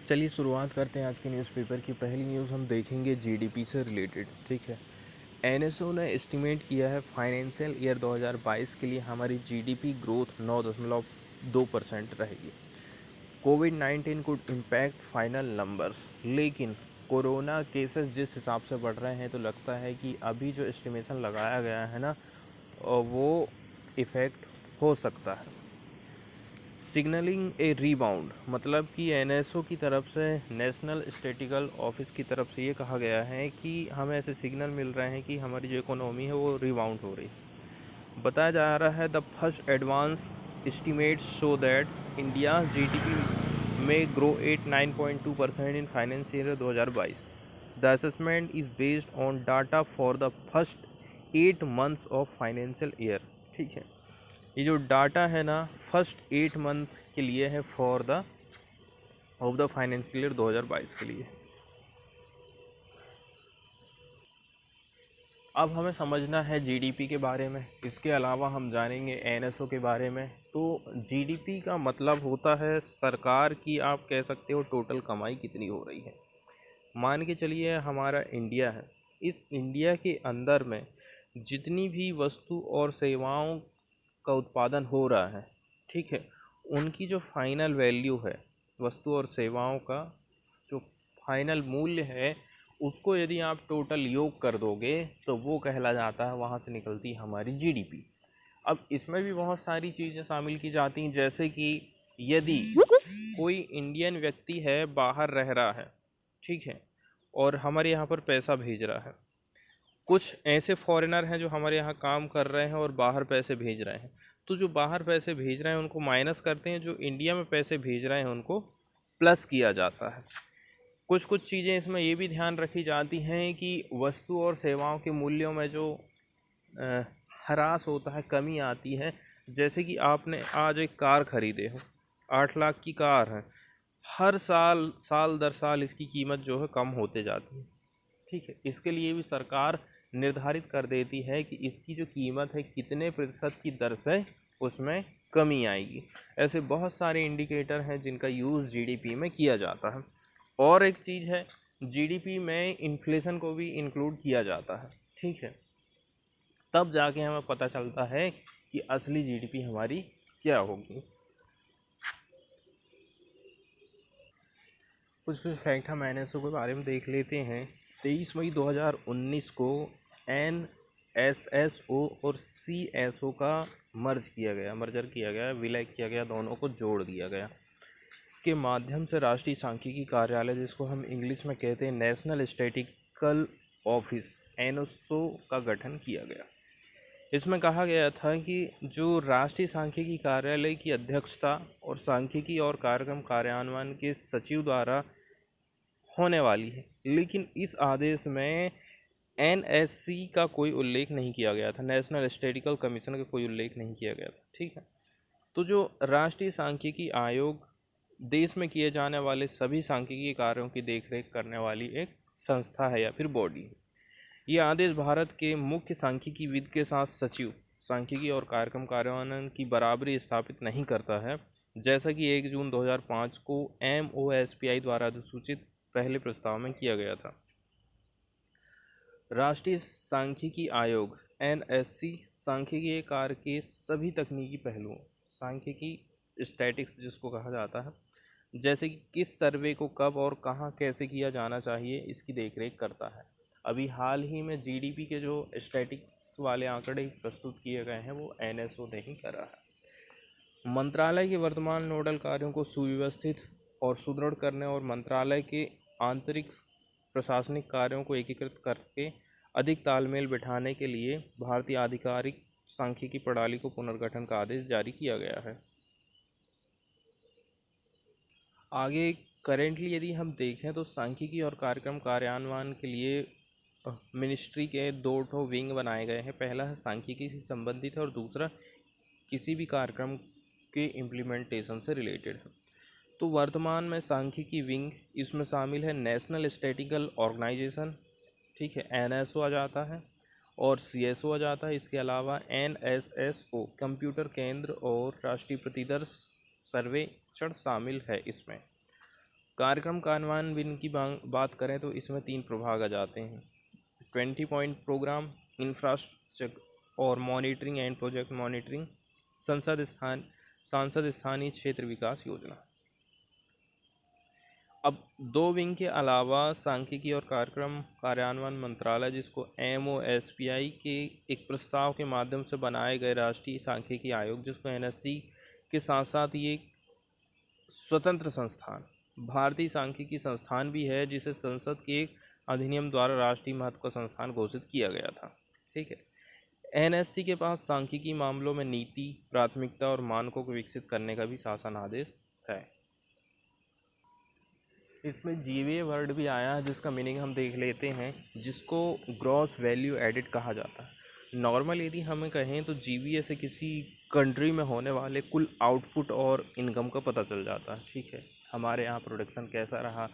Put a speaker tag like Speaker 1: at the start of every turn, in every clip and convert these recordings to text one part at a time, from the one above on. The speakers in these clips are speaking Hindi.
Speaker 1: चलिए शुरुआत करते हैं आज के न्यूज़पेपर की। पहली न्यूज़ हम देखेंगे जीडीपी से रिलेटेड। ठीक है, एनएसओ ने एस्टिमेट किया है फाइनेंशियल ईयर 2022 के लिए हमारी जीडीपी ग्रोथ 9.2% रहेगी। कोविड-19 कुड इम्पैक्ट फाइनल नंबर्स, लेकिन कोरोना केसेस जिस हिसाब से बढ़ रहे हैं तो लगता है कि अभी जो एस्टिमेशन लगाया गया है ना वो इफ़ेक्ट हो सकता है। सिग्नलिंग ए रीबाउंड, मतलब कि एनएसओ की तरफ से, नेशनल स्टैटिस्टिकल ऑफिस की तरफ से ये कहा गया है कि हमें ऐसे सिग्नल मिल रहे हैं कि हमारी जो इकोनॉमी है वो रिबाउंड हो रही है। बताया जा रहा है the first advance estimate show that India GDP में grow at 9.2% in financial year 2022। The assessment is based on data for the first 8 months of financial year. ठीक है, ये जो डाटा है ना फर्स्ट 8 मंथ के लिए है for the of the financial year 2022 के लिए। अब हमें समझना है जीडीपी के बारे में, इसके अलावा हम जानेंगे एनएसओ के बारे में। तो जीडीपी का मतलब होता है सरकार की, आप कह सकते हो टोटल कमाई कितनी हो रही है। मान के चलिए हमारा इंडिया है, इस इंडिया के अंदर में जितनी भी वस्तु और सेवाओं का उत्पादन हो रहा है, ठीक है, उनकी जो फाइनल वैल्यू है, वस्तु और सेवाओं का जो फाइनल मूल्य है, उसको यदि आप टोटल योग कर दोगे तो वो कहला जाता है, वहाँ से निकलती है हमारी जीडीपी। अब इसमें भी बहुत सारी चीज़ें शामिल की जाती हैं, जैसे कि यदि कोई इंडियन व्यक्ति है, बाहर रह रहा है, ठीक है, और हमारे यहाँ पर पैसा भेज रहा है, कुछ ऐसे फॉरेनर हैं जो हमारे यहाँ काम कर रहे हैं और बाहर पैसे भेज रहे हैं, तो जो बाहर पैसे भेज रहे हैं उनको माइनस करते हैं, जो इंडिया में पैसे भेज रहे हैं उनको प्लस किया जाता है। कुछ चीज़ें इसमें ये भी ध्यान रखी जाती हैं कि वस्तु और सेवाओं के मूल्यों में जो ह्रास होता है, कमी आती है। जैसे कि आपने आज एक कार ख़रीदे हो, 8 लाख की कार है, हर साल दर साल इसकी कीमत जो है कम होते जाती है। ठीक है, इसके लिए भी सरकार निर्धारित कर देती है कि इसकी जो कीमत है कितने प्रतिशत की दर से उसमें कमी आएगी। ऐसे बहुत सारे इंडिकेटर हैं जिनका यूज़ जीडीपी में किया जाता है। और एक चीज़ है, जीडीपी में इन्फ्लेशन को भी इंक्लूड किया जाता है। ठीक है, तब जाके हमें पता चलता है कि असली जीडीपी हमारी क्या होगी। कुछ फैक्ट हम एनएसओ के बारे में देख लेते हैं। 23 मई 2019 को एनएसएसओ और सीएसओ का मर्जर किया गया, विलय किया गया, दोनों को जोड़ दिया गया। के माध्यम से राष्ट्रीय सांख्यिकी कार्यालय, जिसको हम इंग्लिश में कहते हैं नेशनल स्टैटिस्टिकल ऑफिस, एनएसओ का गठन किया गया। इसमें कहा गया था कि जो राष्ट्रीय सांख्यिकी कार्यालय की अध्यक्षता और सांख्यिकी और कार्यक्रम कार्यान्वयन के सचिव द्वारा होने वाली है, लेकिन इस आदेश में एनएससी का कोई उल्लेख नहीं किया गया था, नेशनल स्टैटिस्टिकल कमीशन का कोई उल्लेख नहीं किया गया था। ठीक है, तो जो राष्ट्रीय सांख्यिकी आयोग देश में किए जाने वाले सभी सांख्यिकी कार्यों की देखरेख करने वाली एक संस्था है या फिर बॉडी है। ये आदेश भारत के मुख्य सांख्यिकीविद के साथ सचिव सांख्यिकी और कार्यक्रम कार्यान्वयन की बराबरी स्थापित नहीं करता है, जैसा कि 1 जून 2005 को MOSPI द्वारा अधिसूचित पहले प्रस्ताव में किया गया था। राष्ट्रीय सांख्यिकी आयोग NSC सांख्यिकीय कार्य के सभी तकनीकी पहलुओं, सांख्यिकी स्टैटिक्स जिसको कहा जाता है, जैसे कि किस सर्वे को कब और कहाँ कैसे किया जाना चाहिए, इसकी देखरेख करता है। अभी हाल ही में जीडीपी के जो स्टैटिक्स वाले आंकड़े प्रस्तुत किए गए हैं वो एनएसओ ने ही करा है। मंत्रालय के वर्तमान नोडल कार्यों को सुव्यवस्थित और सुदृढ़ करने और मंत्रालय के आंतरिक प्रशासनिक कार्यों को एकीकृत करके अधिक तालमेल बिठाने के लिए भारतीय आधिकारिक सांख्यिकी प्रणाली को पुनर्गठन का आदेश जारी किया गया है। आगे करेंटली यदि हम देखें तो सांख्यिकी और कार्यक्रम कार्यान्वयन के लिए मिनिस्ट्री के 2 विंग बनाए गए हैं। पहला है सांख्यिकी से संबंधित है और दूसरा किसी भी कार्यक्रम के इम्प्लीमेंटेशन से रिलेटेड है। तो वर्तमान में सांख्यिकी विंग, इसमें शामिल है नेशनल स्टैटिस्टिकल ऑर्गेनाइजेशन, ठीक है, एनएसओ आ जाता है, और सीएसओ आ जाता है। इसके अलावा एनएसएसओ कंप्यूटर केंद्र और राष्ट्रीय प्रतिदर्श सर्वेक्षण शामिल है इसमें। कार्यक्रम कार्यान्वयन की बात करें तो इसमें 3 प्रभाग आ जाते हैं। 20 पॉइंट प्रोग्राम, इंफ्रास्ट्रक्चर और मॉनिटरिंग एंड प्रोजेक्ट मॉनिटरिंग, सांसद स्थानीय क्षेत्र विकास योजना। अब 2 विंग के अलावा सांख्यिकी और कार्यक्रम कार्यान्वयन मंत्रालय, जिसको MOSPI के एक प्रस्ताव के माध्यम से बनाए गए राष्ट्रीय सांख्यिकी आयोग, जिसको NSC के साथ साथ ये एक स्वतंत्र संस्थान भारतीय सांख्यिकी संस्थान भी है, जिसे संसद के एक अधिनियम द्वारा राष्ट्रीय महत्व का संस्थान घोषित किया गया था। ठीक है। NSC के पास सांख्यिकी मामलों में नीति, प्राथमिकता और मानकों को विकसित करने का भी शासन आदेश है। इसमें GVA वर्ड भी आया है, जिसका मीनिंग हम देख लेते हैं, जिसको ग्रॉस वैल्यू एडिड कहा जाता है। नॉर्मल यदि हमें कहें तो GVA से किसी कंट्री में होने वाले कुल आउटपुट और इनकम का पता चल जाता है। ठीक है, हमारे यहाँ प्रोडक्शन कैसा रहा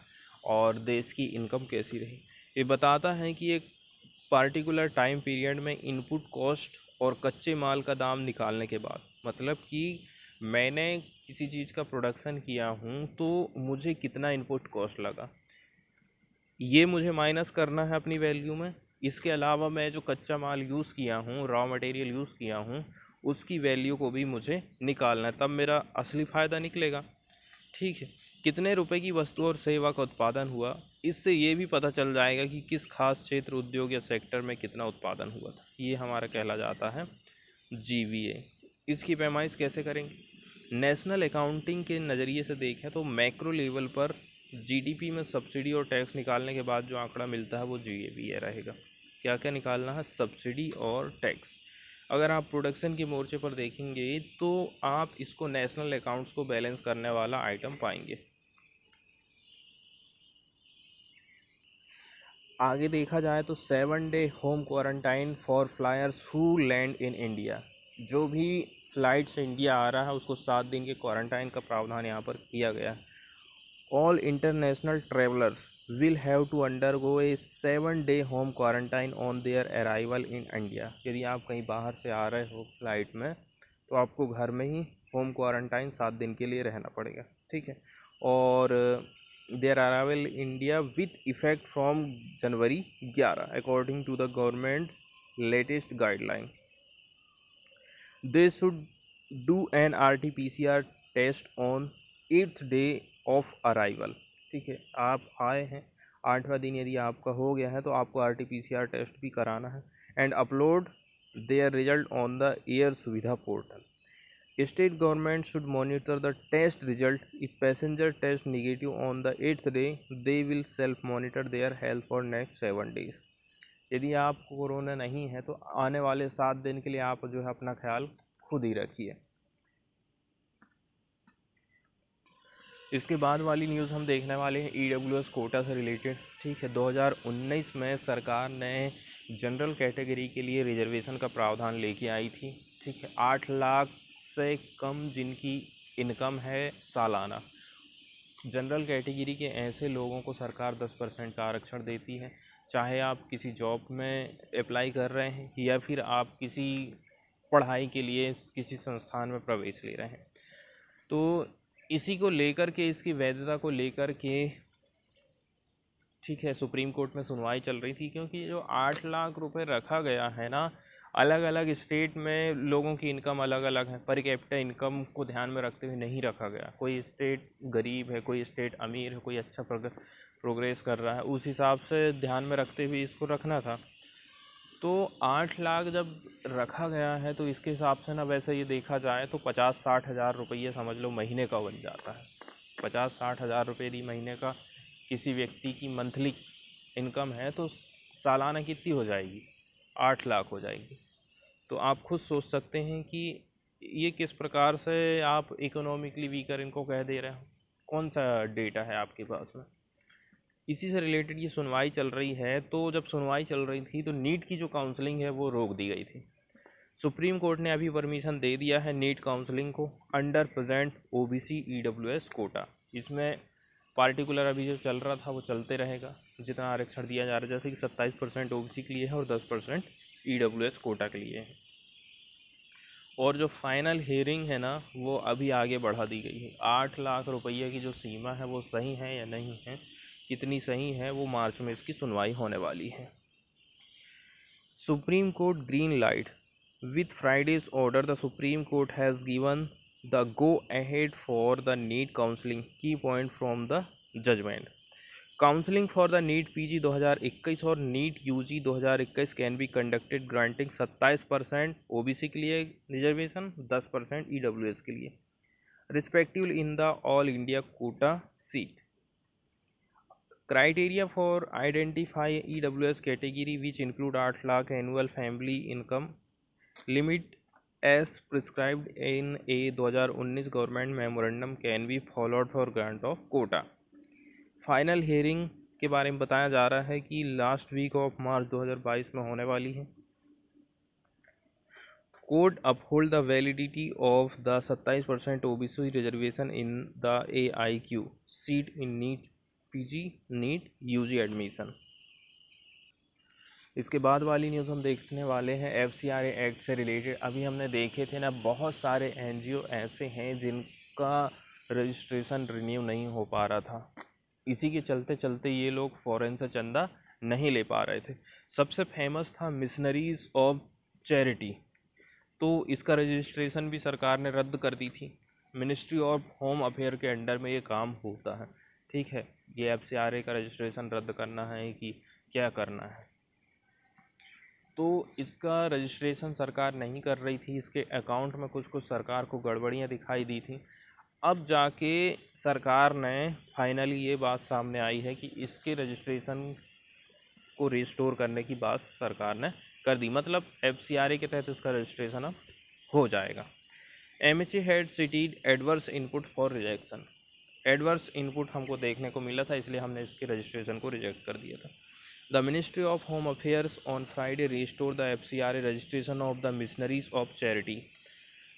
Speaker 1: और देश की इनकम कैसी रही। ये बताता है कि एक पार्टिकुलर टाइम पीरियड में इनपुट कॉस्ट और कच्चे माल का दाम निकालने के बाद, मतलब कि मैंने किसी चीज़ का प्रोडक्शन किया हूँ तो मुझे कितना इनपुट कॉस्ट लगा, ये मुझे माइनस करना है अपनी वैल्यू में। इसके अलावा मैं जो कच्चा माल यूज़ किया हूँ, रॉ मटेरियल यूज़ किया हूँ, उसकी वैल्यू को भी मुझे निकालना है, तब मेरा असली फ़ायदा निकलेगा। ठीक है, कितने रुपए की वस्तु और सेवा का उत्पादन हुआ, इससे ये भी पता चल जाएगा कि किस खास क्षेत्र, उद्योग या सेक्टर में कितना उत्पादन हुआ था। ये हमारा कहला जाता है GVA। इसकी पैमाइश कैसे करेंगे? नेशनल अकाउंटिंग के नज़रिए से देखें तो मैक्रो लेवल पर GDP में सब्सिडी और टैक्स निकालने के बाद जो आंकड़ा मिलता है वो GVA रहेगा। क्या क्या निकालना है? सब्सिडी और टैक्स। अगर आप प्रोडक्शन के मोर्चे पर देखेंगे तो आप इसको नेशनल अकाउंट्स को बैलेंस करने वाला आइटम पाएंगे। आगे देखा जाए तो 7 day home quarantine for flyers who land in India. जो भी फ्लाइट से इंडिया आ रहा है उसको 7 दिन के क्वारंटाइन का प्रावधान यहाँ पर किया गया है। All international travellers will have to undergo a 7 day home quarantine on their arrival in India. यदि आप कहीं बाहर से आ रहे हो फ्लाइट में तो आपको घर में ही होम क्वारंटाइन 7 दिन के लिए रहना पड़ेगा। ठीक है, और their arrival India with effect from January 11 according to the government's latest guideline. They should do an RT-PCR test on 8th day of arrival। ठीक है, आप आए हैं, 8वां दिन यदि आपका हो गया है तो आपको RT-PCR टेस्ट भी कराना है and upload there result on the air सुविधा portal. State government should monitor the test result. If passenger test negative on the 8th day, they will self-monitor their health for next 7 days। यदि आपको कोरोना नहीं है तो आने वाले 7 दिन के लिए आप जो है अपना ख्याल खुद ही रखिए। इसके बाद वाली न्यूज़ हम देखने वाले हैं EWS कोटा से रिलेटेड। ठीक है, 2019 में सरकार ने जनरल कैटेगरी के लिए रिजर्वेशन का प्रावधान लेके आई थी। ठीक है, 8 लाख से कम जिनकी इनकम है सालाना, जनरल कैटेगरी के ऐसे लोगों को सरकार 10% का आरक्षण देती है। चाहे आप किसी जॉब में अप्लाई कर रहे हैं या फिर आप किसी पढ़ाई के लिए किसी संस्थान में प्रवेश ले रहे हैं, तो इसी को लेकर के, इसकी वैधता को लेकर के, ठीक है, सुप्रीम कोर्ट में सुनवाई चल रही थी। क्योंकि जो 8 लाख रुपए रखा गया है ना, अलग अलग स्टेट में लोगों की इनकम अलग अलग है, पर कैपिटा इनकम को ध्यान में रखते हुए नहीं रखा गया। कोई स्टेट गरीब है, कोई स्टेट अमीर है, कोई अच्छा प्रोग्रेस कर रहा है, उस हिसाब से ध्यान में रखते हुए इसको रखना था। तो 8 लाख जब रखा गया है तो इसके हिसाब से ना, वैसे ये देखा जाए तो 50-60 हज़ार रुपये समझ लो महीने का बन जाता है। 50-60 हज़ार रुपये यदि महीने का किसी व्यक्ति की मंथली इनकम है तो सालाना कितनी हो जाएगी? 8 लाख हो जाएगी। तो आप खुद सोच सकते हैं कि ये किस प्रकार से आप इकोनॉमिकली वीकर इनको कह दे रहे हो। कौन सा डेटा है आपके पास में? इसी से रिलेटेड ये सुनवाई चल रही है। तो जब सुनवाई चल रही थी तो नीट की जो काउंसलिंग है वो रोक दी गई थी। सुप्रीम कोर्ट ने अभी परमिशन दे दिया है नीट काउंसलिंग को under present OBC EWS quota. इसमें पार्टिकुलर अभी जो चल रहा था वो चलते रहेगा, जितना आरक्षण दिया जा रहा है, जैसे कि 27% OBC के लिए है और 10% EWS कोटा के लिए है। और जो फाइनल हियरिंग है ना वो अभी आगे बढ़ा दी गई है। 8 लाख रुपये की जो सीमा है वो सही है या नहीं है, कितनी सही है, वो मार्च में इसकी सुनवाई होने वाली है। Supreme court green light with Friday's order, the Supreme Court has given the go-ahead for the NEET counseling. Key point from the judgment. Counselling for the NEET PG 2021 और NEET UG 2021 can be conducted granting 27% OBC के लिए रिजर्वेशन, 10% ईडब्ल्यूएस के लिए respectively in the all India quota seat. Criteria for identify EWS category which include 8 lakh annual family income limit as prescribed in a 2019 government memorandum can be followed for grant of quota. Final hearing के बारे में बताया जा रहा है कि लास्ट वीक ऑफ मार्च 2022 में होने वाली है. Court uphold the validity of the 27% OBC reservation in the AIQ seat in NEET PG NEET UG admission. इसके बाद वाली न्यूज़ हम देखने वाले हैं FCRA एक्ट से रिलेटेड. अभी हमने देखे थे ना, बहुत सारे NGO ऐसे हैं जिनका रजिस्ट्रेशन रिन्यू नहीं हो पा रहा था. इसी के चलते चलते ये लोग फॉरेन से चंदा नहीं ले पा रहे थे. सबसे फेमस था मिशनरीज ऑफ चैरिटी, तो इसका रजिस्ट्रेशन भी सरकार ने रद्द कर दी थी. मिनिस्ट्री ऑफ होम अफेयर के अंडर में ये काम होता है. ठीक है, ये FCRA का रजिस्ट्रेशन रद्द करना है कि क्या करना है, तो इसका रजिस्ट्रेशन सरकार नहीं कर रही थी. इसके अकाउंट में कुछ कुछ सरकार को गड़बड़ियाँ दिखाई दी थी. अब जाके सरकार ने फाइनली ये बात सामने आई है कि इसके रजिस्ट्रेशन को रिस्टोर करने की बात सरकार ने कर दी. मतलब FCRA के तहत इसका रजिस्ट्रेशन अब हो जाएगा. MHA had cited adverse input for rejection. Adverse input हमको देखने को मिला था, इसलिए हमने इसके रजिस्ट्रेशन को रिजेक्ट कर दिया था. The ministry of home affairs on Friday restore the FCRA registration of the Missionaries of Charity,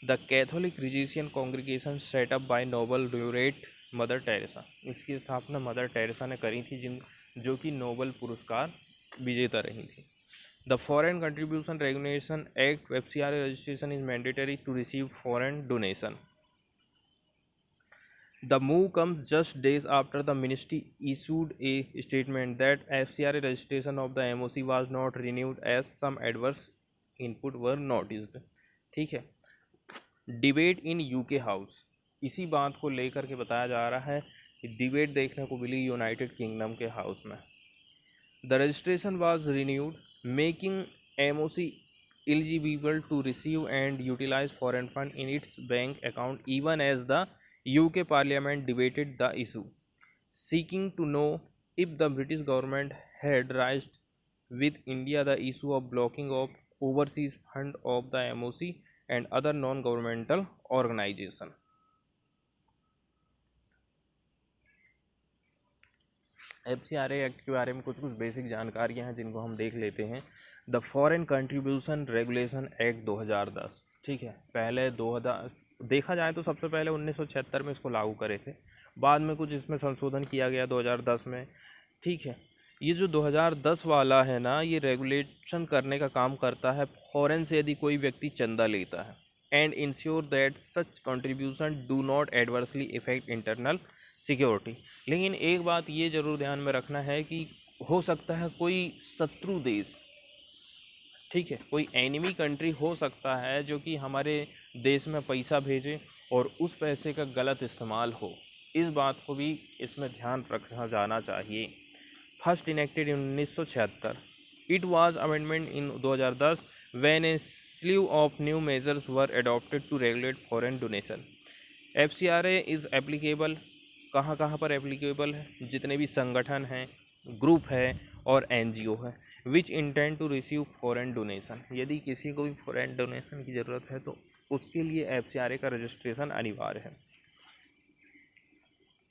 Speaker 1: the Catholic religion congregation set up by Nobel laureate Mother Teresa. इसकी स्थापना मदर टेरेसा ने करी थी, जो कि नोबल पुरस्कार विजेता रही थी. The Foreign Contribution Regulation Act FCRA registration is mandatory to receive foreign donation. The move comes just days after the ministry issued a statement that FCRA registration of the MOC was not renewed as some adverse input were noticed. ठीक है. डिबेट इन यूके हाउस, इसी बात को लेकर के बताया जा रहा है कि डिबेट देखने को मिली यूनाइटेड किंगडम के हाउस में. The registration was renewed making MOC eligible to receive and utilise foreign fund in its bank account even as the UK Parliament debated the issue, seeking to know if the British government had raised with India the issue of blocking of overseas fund of the MOC and other non-governmental organization. FCRA एक्ट के बारे में कुछ बेसिक जानकारियां हैं जिनको हम देख लेते हैं. The Foreign Contribution Regulation act 2010. ठीक है, पहले 2000 देखा जाए तो सबसे पहले 1976 में इसको लागू करे थे. बाद में कुछ इसमें संशोधन किया गया 2010 में. ठीक है, ये जो 2010 वाला है ना, ये रेगुलेशन करने का काम करता है फॉरेन से यदि कोई व्यक्ति चंदा लेता है and ensure that such contribution do not adversely effect internal security. लेकिन एक बात ये ज़रूर ध्यान में रखना है कि हो सकता है कोई शत्रु देश, ठीक है, कोई एनिमी कंट्री हो सकता है जो कि हमारे देश में पैसा भेजे और उस पैसे का गलत इस्तेमाल हो. इस बात को भी इसमें ध्यान रखा जाना चाहिए. First enacted in 1976. It was amendment in 2010 when a slew of new measures were adopted to regulate foreign donation. FCRA is applicable कहाँ कहाँ पर एप्लीकेबल है? जितने भी संगठन हैं, ग्रुप है और NGO है which intend to receive foreign donation. यदि किसी को भी फॉरेन डोनेशन की ज़रूरत है तो उसके लिए FCRA का रजिस्ट्रेशन अनिवार्य है.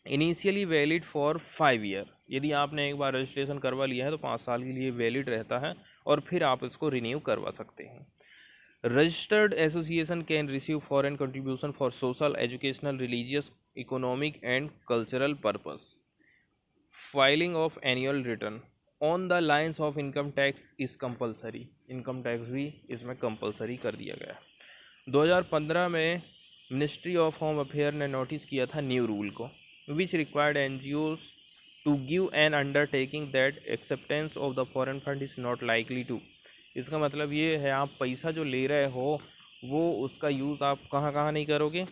Speaker 1: Initially valid for 5 year. यदि आपने एक बार रजिस्ट्रेशन करवा लिया है तो 5 साल के लिए वैलिड रहता है और फिर आप इसको रिन्यू करवा सकते हैं. Registered association can receive foreign contribution for social, educational, religious, economic and cultural purpose. Filing of annual return on the lines of income tax is compulsory. Income tax भी इसमें कंपलसरी कर दिया गया है. 2015 में मिनिस्ट्री ऑफ होम अफेयर ने नोटिस किया था न्यू रूल को, which required NGOs to give an undertaking that acceptance of the foreign fund is not likely to. इसका मतलब ये है आप पैसा जो ले रहे हो वो उसका यूज़ आप कहाँ कहाँ नहीं करोगे,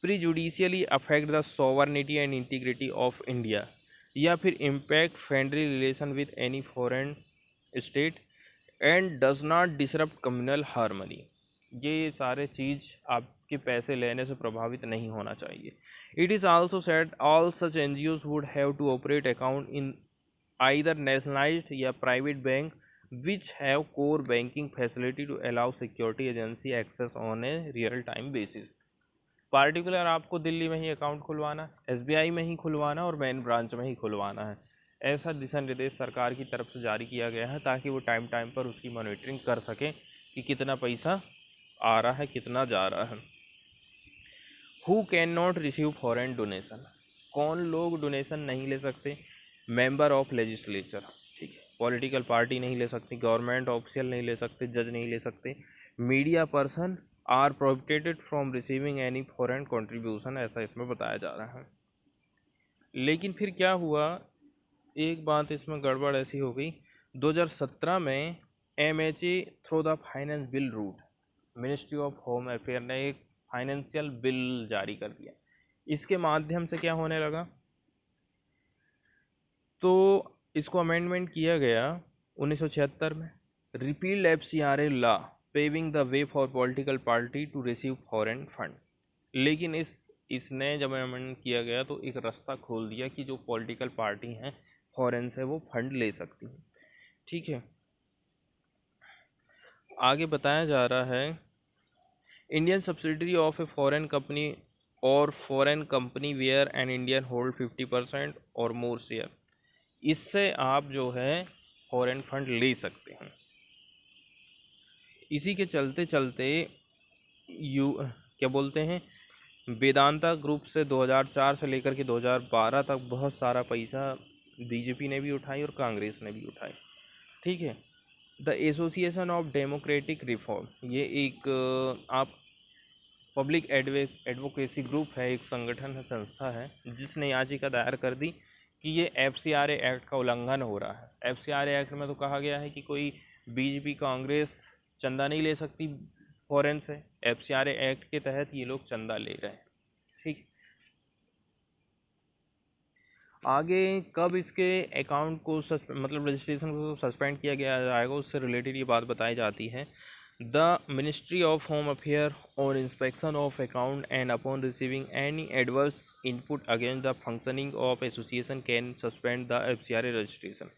Speaker 1: prejudicially affect the sovereignty and integrity of India, या फिर impact friendly relation with any foreign state and does not disrupt communal harmony. ये सारे चीज़ आपके पैसे लेने से प्रभावित नहीं होना चाहिए। It is also said all such NGOs would have to operate account in either nationalized या private bank which have core banking facility to allow security agency access on a real time basis. Particular आपको दिल्ली में ही अकाउंट खुलवाना, एसबीआई में ही खुलवाना और मेन ब्रांच में ही खुलवाना है, ऐसा दिशा निर्देश सरकार की तरफ से जारी किया गया है ताकि वो टाइम टाइम पर उसकी मॉनिटरिंग कर सकें कि कितना पैसा आ रहा है कितना जा रहा है। Who can not receive foreign donation, कौन लोग डोनेशन नहीं ले सकते, मेंबर ऑफ लेजिस्लेचर, ठीक है, पॉलिटिकल पार्टी नहीं ले सकती, गवर्नमेंट ऑफिशियल नहीं ले सकते, जज नहीं ले सकते, media person are prohibited from receiving any foreign contribution, ऐसा इसमें बताया जा रहा है। लेकिन फिर क्या हुआ, एक बात इसमें गड़बड़ ऐसी हो गई, 2017 में MHA through the finance bill route, ministry of home affair ने एक फाइनेंशियल बिल जारी कर दिया। इसके माध्यम से क्या होने लगा, तो इसको अमेंडमेंट किया गया 1976 में, repealed FCRA law paving the way for political party to receive foreign fund. लेकिन इसने जब अमेंडमेंट किया गया तो एक रास्ता खोल दिया कि जो पॉलिटिकल पार्टी हैं फॉरेन से वो फंड ले सकती हैं, ठीक है। आगे बताया जा रहा है, Indian subsidiary of a foreign company और foreign company where an Indian hold 50% और मोर शेयर, इससे आप जो है फॉरेन फंड ले सकते हैं। इसी के चलते चलते क्या बोलते हैं, वेदांता ग्रुप से 2004 से लेकर के 2012 तक बहुत सारा पैसा बीजेपी ने भी उठाई और कांग्रेस ने भी उठाई, ठीक है। The association of democratic reform, ये एक आप पब्लिक एडवोकेसी ग्रुप है, एक संगठन है, संस्था है, जिसने याचिका दायर कर दी कि ये FCRA एक्ट का उल्लंघन हो रहा है। FCRA एक्ट में तो कहा गया है कि कोई बीजेपी कांग्रेस चंदा नहीं ले सकती फॉरेन से, FCRA एक्ट के तहत ये लोग चंदा ले रहे हैं, ठीक। आगे कब इसके अकाउंट को मतलब रजिस्ट्रेशन को सस्पेंड किया गया जाएगा, उससे रिलेटेड ये बात बताई जाती है। The ministry of home affair on inspection of account and upon receiving any adverse input against the functioning of association can suspend the FCRA registration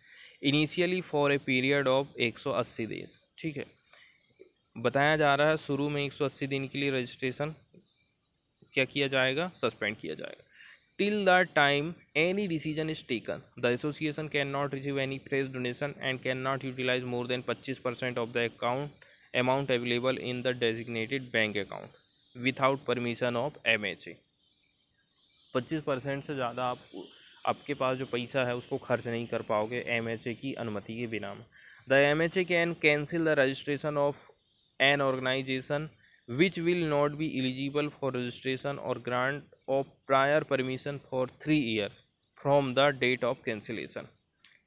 Speaker 1: initially for a period of 180 days, ठीक है। बताया जा रहा है शुरू में 180 दिन के लिए रजिस्ट्रेशन क्या किया जाएगा, सस्पेंड किया जाएगा। Till the time any decision is taken, the association cannot receive any fresh donation and cannot utilize more than 25% of the amount available in the designated bank account without permission of MHA। 25% से ज़्यादा आपके पास जो पैसा है उसको खर्च नहीं कर पाओगे MHA की अनुमति के बिना में। The MHA can cancel the registration of an organization which will not be eligible for registration or grant of prior permission for 3 years from the date of cancellation।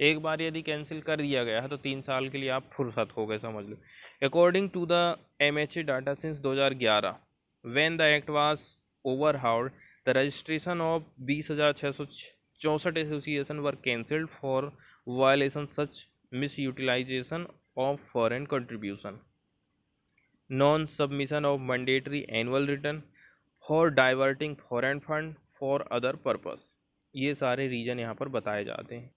Speaker 1: एक बार यदि कैंसिल कर दिया गया है तो 3 साल के लिए आप फुर्सत हो गए, समझ लो। According to the MHA data since 2011 when the act was overhauled the registration of 20,664 association were cancelled for violation such misutilization of foreign contribution, non submission of mandatory annual return, for diverting foreign fund for other purpose, ये सारे रीजन यहाँ पर बताए जाते हैं।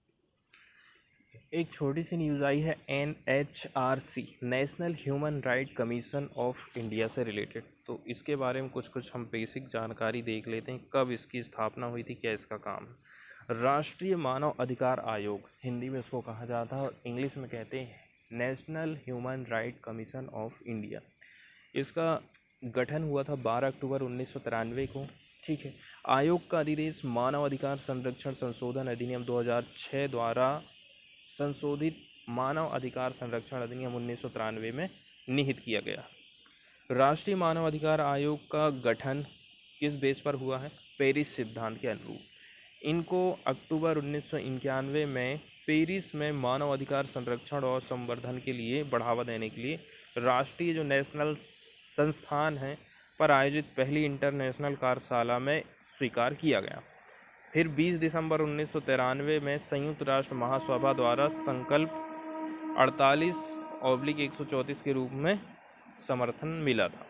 Speaker 1: एक छोटी सी न्यूज़ आई है NHRC, national human right commission of India से रिलेटेड, तो इसके बारे में कुछ हम बेसिक जानकारी देख लेते हैं। कब इसकी स्थापना हुई थी, क्या इसका काम है। राष्ट्रीय मानव अधिकार आयोग, हिंदी में इसको कहा जाता है और इंग्लिश में कहते हैं national human right commission of India. इसका गठन हुआ था 12 अक्टूबर 1993 को, ठीक है। आयोग का अधिदेश मानव अधिकार संरक्षण संशोधन अधिनियम 2006 द्वारा संशोधित मानव अधिकार संरक्षण अधिनियम 1993 में निहित किया गया। राष्ट्रीय मानवाधिकार आयोग का गठन किस बेस पर हुआ है? पेरिस सिद्धांत के अनुरूप। इनको अक्टूबर 1991 में पेरिस में मानवाधिकार संरक्षण और संवर्धन के लिए बढ़ावा देने के लिए राष्ट्रीय जो नेशनल संस्थान है पर आयोजित पहली इंटरनेशनल कार्यशाला में स्वीकार किया गया। फिर 20 दिसंबर 1993 में संयुक्त राष्ट्र महासभा द्वारा संकल्प 48/134 के रूप में समर्थन मिला था।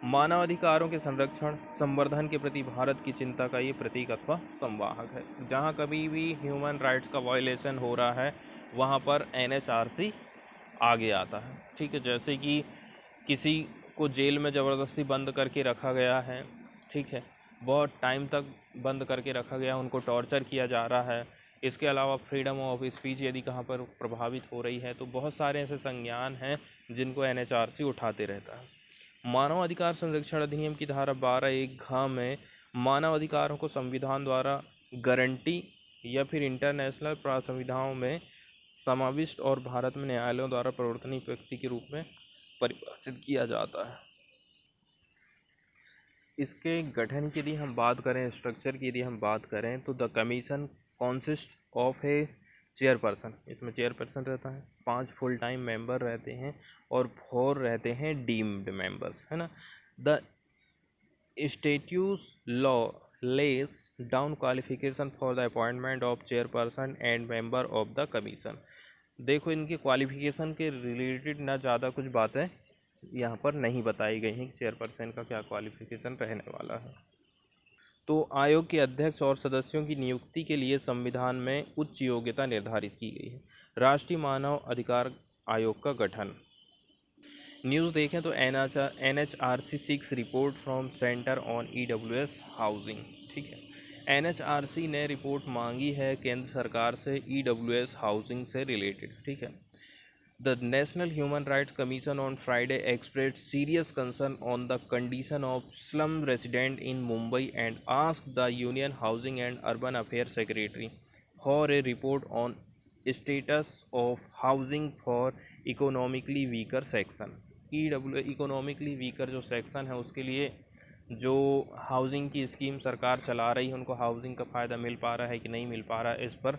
Speaker 1: मानवाधिकारों के संरक्षण संवर्धन के प्रति भारत की चिंता का ये प्रतीक अथवा संवाहक है। जहाँ कभी भी ह्यूमन राइट्स का वायलेशन हो रहा है वहाँ पर NHRC आगे आता है। ठीक है, जैसे कि किसी को जेल में ज़बरदस्ती बंद करके रखा गया है, ठीक है, बहुत टाइम तक बंद करके रखा गया, उनको टॉर्चर किया जा रहा है। इसके अलावा फ्रीडम ऑफ स्पीच यदि कहाँ पर प्रभावित हो रही है तो बहुत सारे ऐसे संज्ञान हैं जिनको NHRC उठाते रहता है। मानव अधिकार संरक्षण अधिनियम की धारा 12(1) में मानव अधिकारों को संविधान द्वारा गारंटी या फिर इंटरनेशनल प्रावधानों में समाविष्ट और भारत में न्यायालयों द्वारा प्रवर्तनीय व्यक्ति के रूप में परिभाषित किया जाता है। इसके गठन की यदि हम बात करें, स्ट्रक्चर की यदि हम बात करें तो the commission consist of A chairperson, इसमें चेयरपर्सन रहता है, 5 फुल टाइम मेंबर रहते हैं और 4 रहते हैं डीम्ड मेंबर्स, है ना। The statute law less down qualification for the appointment of chairperson and member of the commission. देखो, इनके क्वालिफिकेशन के रिलेटेड ना ज़्यादा कुछ बातें यहाँ पर नहीं बताई गई हैं कि चेयरपर्सन का क्या क्वालिफिकेशन रहने वाला है। तो आयोग के अध्यक्ष और सदस्यों की नियुक्ति के लिए संविधान में उच्च योग्यता निर्धारित की गई है। राष्ट्रीय मानव अधिकार आयोग का गठन। न्यूज़ देखें तो NHRC 6 report from centre on EWS housing. ठीक है, NHRC ने रिपोर्ट मांगी है केंद्र सरकार से EWS हाउसिंग से रिलेटेड। ठीक है, The National Human Rights Commission on Friday expressed serious concern on the condition of slum residents in Mumbai and asked the Union Housing and Urban Affairs Secretary for a report on status of housing for economically weaker section। economically weaker जो section है उसके लिए जो हाउसिंग की स्कीम सरकार चला रही है उनको हाउसिंग का फ़ायदा मिल पा रहा है कि नहीं मिल पा रहा है, इस पर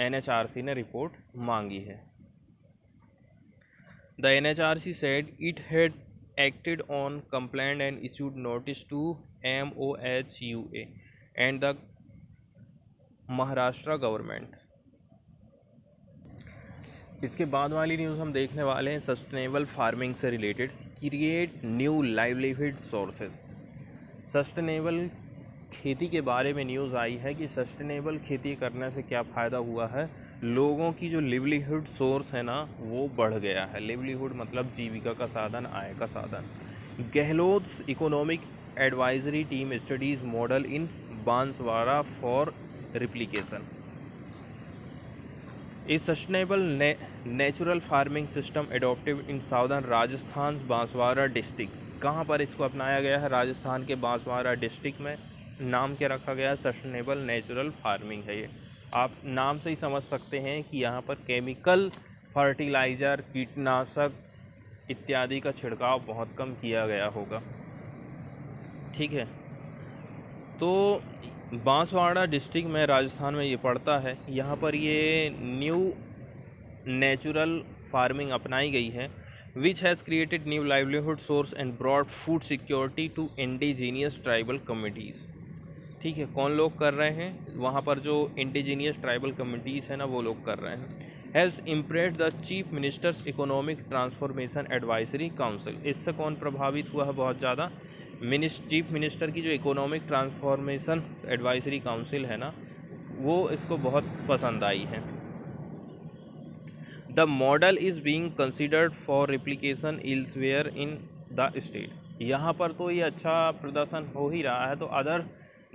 Speaker 1: NHRC ने रिपोर्ट मांगी है। The NHRC said it had acted on complaint and issued notice to MOHUA and the Maharashtra government. इसके बाद वाली न्यूज़ हम देखने वाले हैं सस्टेनेबल फार्मिंग से related. Create new livelihood sources. Sustainable खेती के बारे में न्यूज़ आई है कि सस्टेनेबल खेती करने से क्या फ़ायदा हुआ है, लोगों की जो लिवलीहुड सोर्स है ना वो बढ़ गया है। लिवलीहुड मतलब जीविका का साधन, आय का साधन। Gehlot economic advisory team studies model in Banswara for replication. A sustainable natural farming system adopted in southern Rajasthan Banswara district. कहाँ पर इसको अपनाया गया है? राजस्थान के बांसवाड़ा डिस्ट्रिक्ट में। नाम क्या रखा गया है? सस्टेनेबल नेचुरल फार्मिंग है ये। आप नाम से ही समझ सकते हैं कि यहाँ पर केमिकल फर्टिलाइज़र, कीटनाशक इत्यादि का छिड़काव बहुत कम किया गया होगा। ठीक है, तो बांसवाड़ा डिस्ट्रिक्ट में राजस्थान में ये पड़ता है। यहाँ पर ये न्यू नेचुरल फार्मिंग अपनाई गई है which has created new livelihood source and broad food security to indigenous tribal communities. ठीक है, कौन लोग कर रहे हैं? वहाँ पर जो इंडिजीनियस ट्राइबल कम्युनिटीज़ है ना वो लोग कर रहे हैं। Has impressed the chief ministers economic transformation advisory council. इससे कौन प्रभावित हुआ है बहुत ज़्यादा? चीफ मिनिस्टर की जो इकोनॉमिक ट्रांसफॉर्मेशन एडवाइजरी काउंसिल है ना वो इसको बहुत पसंद आई है। The model is being considered for replication elsewhere in the state. यहाँ पर तो ये अच्छा प्रदर्शन हो ही रहा है तो अदर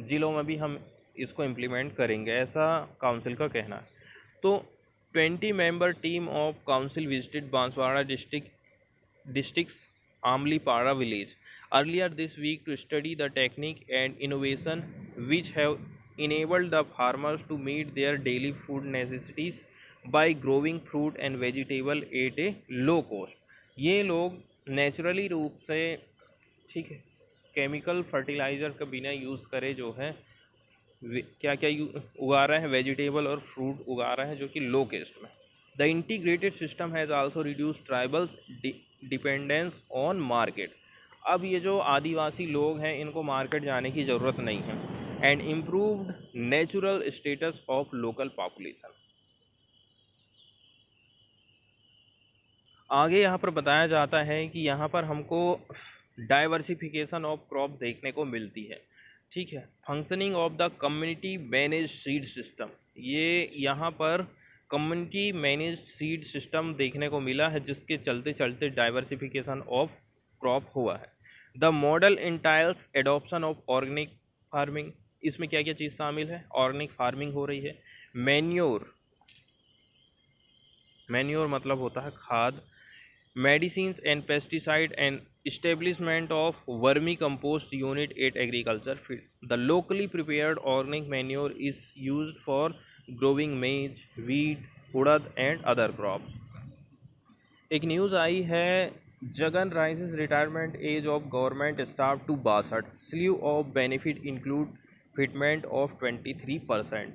Speaker 1: ज़िलों में भी हम इसको इम्प्लीमेंट करेंगे, ऐसा काउंसिल का कहना है। तो 20 member team of council visited Banswara districts Amlipada village earlier this week to study the technique and innovation which have enabled the farmers to meet their daily food necessities by growing fruit and vegetable at a low cost। ये लोग नेचुरली रूप से, ठीक है, केमिकल फर्टिलाइज़र का बिना यूज़ करे जो है क्या क्या उगा रहे हैं, वेजिटेबल और फ्रूट उगा रहे हैं जो कि लो कॉस्ट में। The integrated system has also reduce tribals dependence on market. अब ये जो आदिवासी लोग हैं इनको मार्केट जाने की ज़रूरत नहीं है। And improved natural status of local population. आगे यहाँ पर बताया जाता है कि यहाँ पर हमको डाइवर्सिफिकेशन ऑफ क्रॉप देखने को मिलती है, ठीक है। Functioning of the community manage seed system, ये यहाँ पर कम्युनिटी मैनेज सीड सिस्टम देखने को मिला है जिसके चलते चलते डाइवर्सिफिकेशन ऑफ क्रॉप हुआ है। The model entails adoption of organic farming, इसमें क्या क्या चीज़ शामिल है, ऑर्गेनिक फार्मिंग हो रही है। मैन्योर, मैन्योर मतलब होता है खाद। medicines and pesticide and establishment of vermicompost unit at agriculture field. The locally prepared organic manure is used for growing maize, wheat, urad and other crops. एक न्यूज़ आई है, Jagan raises retirement age of government staff to 62, slew of benefit include fitment of 23%।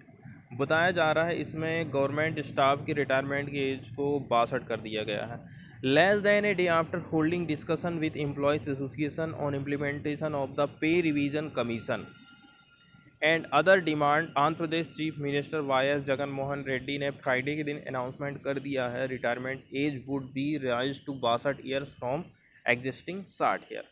Speaker 1: बताया जा रहा है इसमें गवर्नमेंट स्टाफ की रिटायरमेंट की एज को 62 कर दिया गया है। Less than a day after holding discussion with employees association on implementation of the pay revision commission and other demand, Andhra Pradesh chief minister Y S Jagan Mohan Reddy ने फ्राइडे के दिन अनाउंसमेंट कर दिया है retirement age would be raise to 62 years from existing 60 year.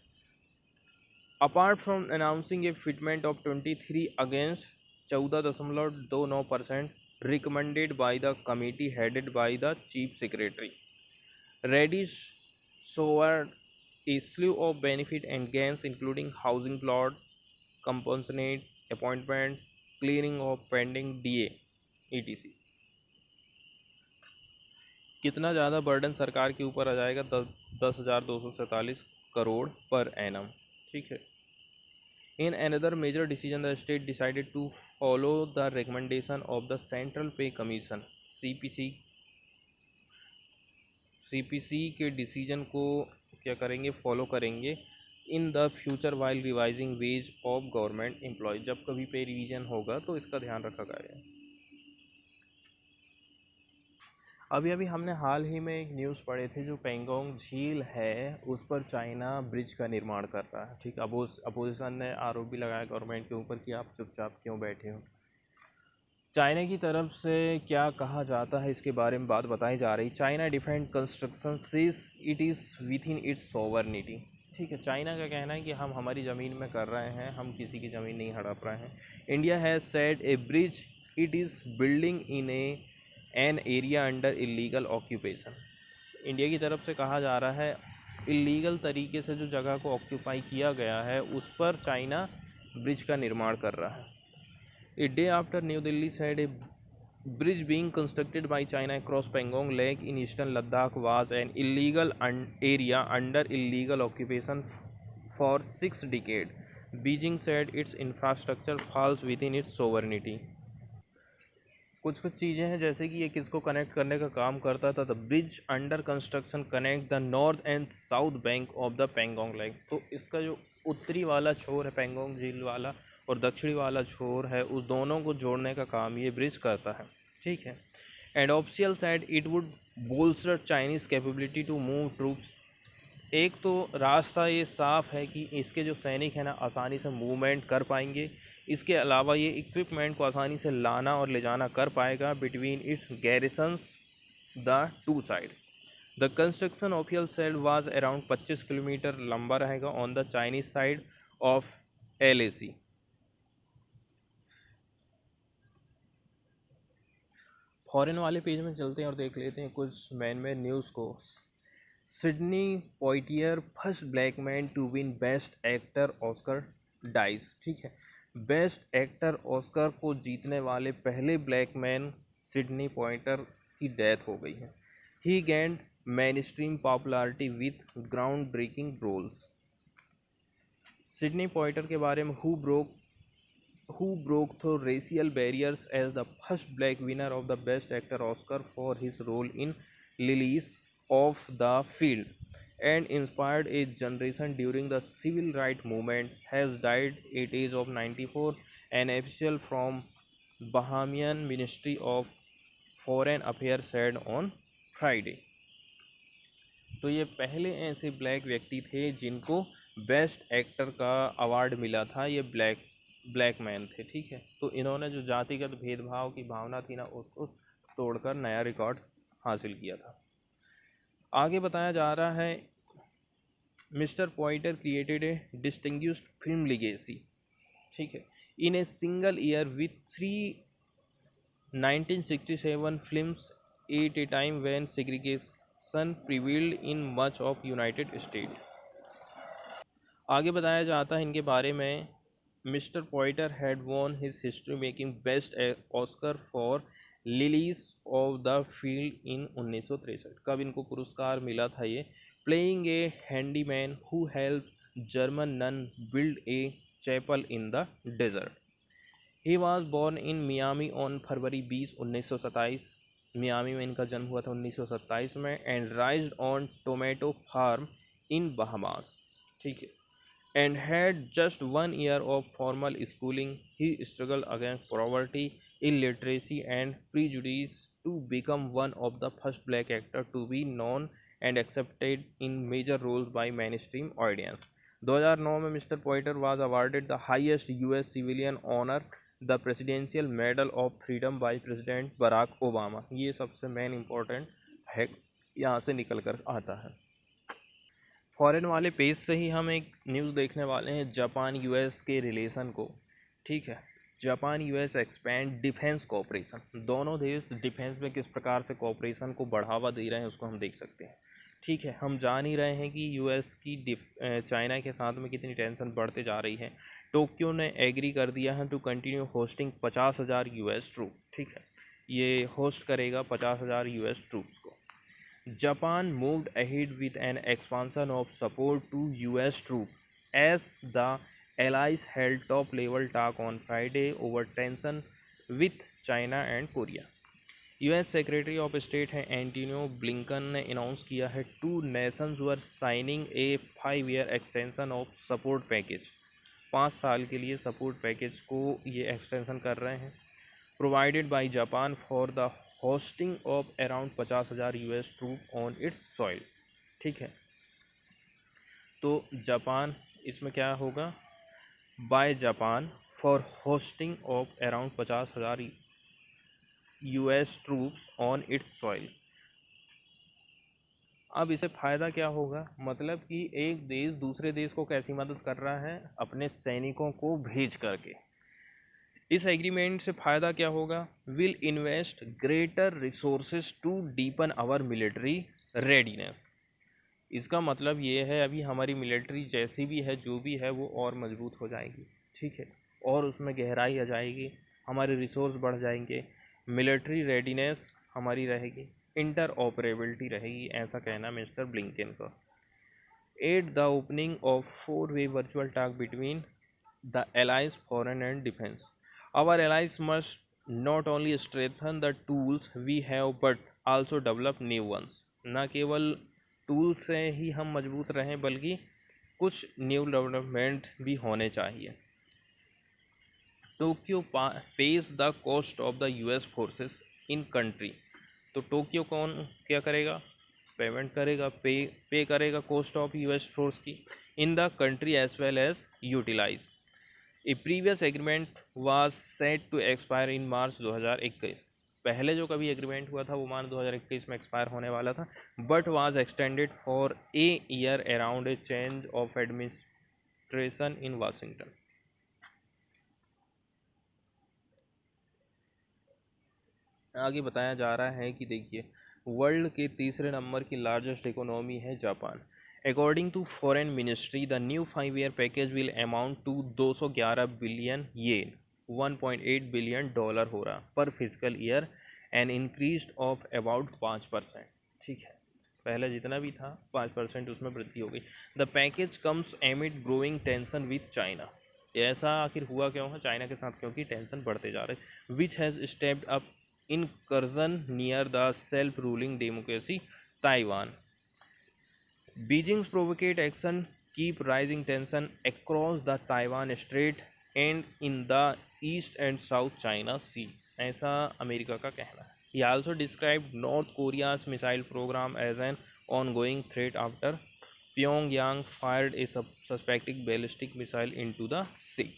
Speaker 1: Apart from announcing a fitment of 23 against 14.29% recommended by the committee headed by the chief secretary, Reddy showed a slew of benefit and gains including housing plot, compensate, appointment, clearing of pending DA, etc. कितना ज़्यादा बर्डन सरकार के ऊपर आ जाएगा, 10,247 करोड़ पर एनम, ठीक है। In another major decision the state decided to follow the recommendation of the central pay commission CPC के डिसीजन को क्या करेंगे, फॉलो करेंगे in the future while revising wage of government employ. जब कभी पे रिवीजन होगा तो इसका ध्यान रखा गया। अभी अभी हमने हाल ही में एक न्यूज़ पढ़े थे, जो पेंगोंग झील है उस पर चाइना ब्रिज का निर्माण कर रहा है, ठीक। अपोजिशन ने आरोप भी लगाया गवर्नमेंट के ऊपर कि आप चुपचाप क्यों बैठे हो। चाइना की तरफ से क्या कहा जाता है इसके बारे में बात बताई जा रही। China defend construction sees it is with in its sovereignty, ठीक है। चाइना का कहना है कि हम हमारी ज़मीन में कर रहे हैं, हम किसी की ज़मीन नहीं हड़प रहे हैं। India has said A bridge it is building in an area under illegal occupation. India की तरफ से कहा जा रहा है इलीगल तरीके से जो जगह को ऑक्यूपाई किया गया है उस पर चाइना ब्रिज का निर्माण कर रहा है। A day after New Delhi said a bridge being constructed by China across Pangong Lake in eastern Ladakh was an illegal area under illegal occupation for 6 decades. Beijing said its infrastructure falls within its sovereignty. कुछ चीज़ें हैं जैसे कि ये किसको कनेक्ट करने का काम करता था। The bridge under construction connect the north and south bank of the Pangong lake. तो इसका जो उत्तरी वाला छोर है पेंगोंग झील वाला और दक्षिणी वाला छोर है, उस दोनों को जोड़ने का काम ये ब्रिज करता है, ठीक है। And official side it would bolster Chinese capability to move troops. एक तो रास्ता ये साफ़ है कि इसके जो सैनिक हैं ना आसानी से मूवमेंट कर पाएंगे। इसके अलावा ये इक्विपमेंट को आसानी से लाना और ले जाना कर पाएगा between its garrisons the two sides. The construction official side was around 25 kilometre लंबा रहेगा on the Chinese side of LAC। Foreign वाले पेज में चलते हैं और देख लेते हैं कुछ मेन न्यूज़ को। Sidney Poitier first black man to win best actor Oscar dies, ठीक है। बेस्ट एक्टर ऑस्कर को जीतने वाले पहले ब्लैक मैन सिडनी पोइटियर की डेथ हो गई है। He gained mainstream popularity with groundbreaking roles. Sidney Poitier के बारे में who broke through racial barriers as the first black winner of the Best Actor Oscar for his role in Lilies of the Field. and inspired a generation during the civil rights movement, has died at age of 94. An official from Bahamian Ministry of Foreign Affairs said on Friday. तो ये पहले ऐसे ब्लैक व्यक्ति थे जिनको बेस्ट एक्टर का अवार्ड मिला था, ये ब्लैक मैन थे, ठीक है। तो इन्होंने जो जातिगत भेदभाव की भावना थी ना, उसको तोड़कर नया रिकॉर्ड हासिल किया था। आगे बताया जा रहा है, mister Poitier created a distinguished film legacy, ठीक है, in a single year with 1967 films at a time when segregation prevailed in much of United State. आगे बताया जाता है इनके बारे में, mister Poitier had won his history making best Oscar for Lilies of the field in 1963। कब इनको पुरस्कार मिला था ये? Playing a handyman who help German nun build a chapel in the desert. He was born in Miami on February 20, 1927। Miami में इनका जन्म हुआ था 1927 में। And raised on tomato farm in Bahamas, ठीक है। And had just 1 year of formal schooling. He struggled against poverty, illiteracy and prejudice to become one of the first black actors to be known and accepted in major roles by mainstream audience. 2009 में mister पॉइटर was awarded the highest US civilian honor, the Presidential Medal of Freedom by President Barack Obama. ये सबसे मेन इम्पोर्टेंट है, यहाँ से निकल कर आता है। फॉरेन वाले पेज से ही हम एक न्यूज़ देखने वाले हैं जापान यूएस के रिलेशन को, ठीक है। Japan US expand defence cooperation. दोनों देश डिफेंस में किस प्रकार से कोऑपरेशन को बढ़ावा दे रहे हैं उसको हम देख सकते हैं, ठीक है। हम जान ही रहे हैं कि यूएस की चाइना के साथ में कितनी टेंशन बढ़ते जा रही है। टोक्यो ने एग्री कर दिया है to continue hosting 50,000 US troop, ठीक है। ये होस्ट करेगा 50,000 यूएस ट्रूप्स को। Japan moved ahead with an expansion of support to US troops as the allies held top-level talk on Friday over tension with China and Korea. US Secretary of State है एंटोनियो ब्लिंकन ने अनाउंस किया है two nations were signing A 5-year extension of support package. 5 साल के लिए सपोर्ट पैकेज को ये एक्सटेंशन कर रहे हैं, provided by Japan for the hosting of around 50,000 US troop on its soil, ठीक है। तो जापान इसमें क्या होगा? By Japan for hosting of around 50,000 US troops on its soil. अब इसे फ़ायदा क्या होगा? मतलब कि एक देश दूसरे देश को कैसी मदद कर रहा है? अपने सैनिकों को भेज करके। इस एग्रीमेंट से फ़ायदा क्या होगा? Will invest greater resources to deepen our military readiness. इसका मतलब ये है अभी हमारी मिलिट्री जैसी भी है, जो भी है, वो और मजबूत हो जाएगी, ठीक है, और उसमें गहराई आ जाएगी, हमारे रिसोर्स बढ़ जाएंगे, मिलिट्री रेडीनेस हमारी रहेगी, इंटर ऑपरेबिलिटी रहेगी, ऐसा कहना मिस्टर ब्लिंकन का। At the opening of 4-way virtual talk between the alliance foreign and defence. Our allies must not only strengthen the tools we have but also develop new ones. न केवल टूल से ही हम मजबूत रहें बल्कि कुछ न्यू डेवलपमेंट भी होने चाहिए। Tokyo page the cost of the US forces in country. तो टोक्यो कौन क्या करेगा? पेमेंट करेगा, पे करेगा कॉस्ट ऑफ यूएस फोर्स की in the country as well as utilize. A previous agreement was set to expire in March 2021। पहले जो कभी एग्रीमेंट हुआ था वो मार्च 2021 में एक्सपायर होने वाला था, but was extended for a year around a change of administration in Washington. आगे बताया जा रहा है कि देखिए, वर्ल्ड के तीसरे नंबर की लार्जेस्ट इकोनॉमी है Japan. According to Foreign Ministry, the new 5-year package will amount to 211 billion yen, $1.8 billion हो रहा पर physical year, an increase of about 5%, ठीक है। पहले जितना भी था 5% उसमें वृद्धि हो गई। The package comes एमिड growing tension with China. ऐसा आखिर हुआ क्यों है चाइना के साथ? क्योंकि टेंशन बढ़ते जा रहे, which has stepped up incursion near the self ruling democracy Taiwan. Beijing's provocative action keep raising tension across the Taiwan strait and in the east and south China sea, ऐसा अमेरिका का कहना है। He also described North Korea's missile program as an ongoing threat after Pyongyang fired a suspected ballistic missile into the sea.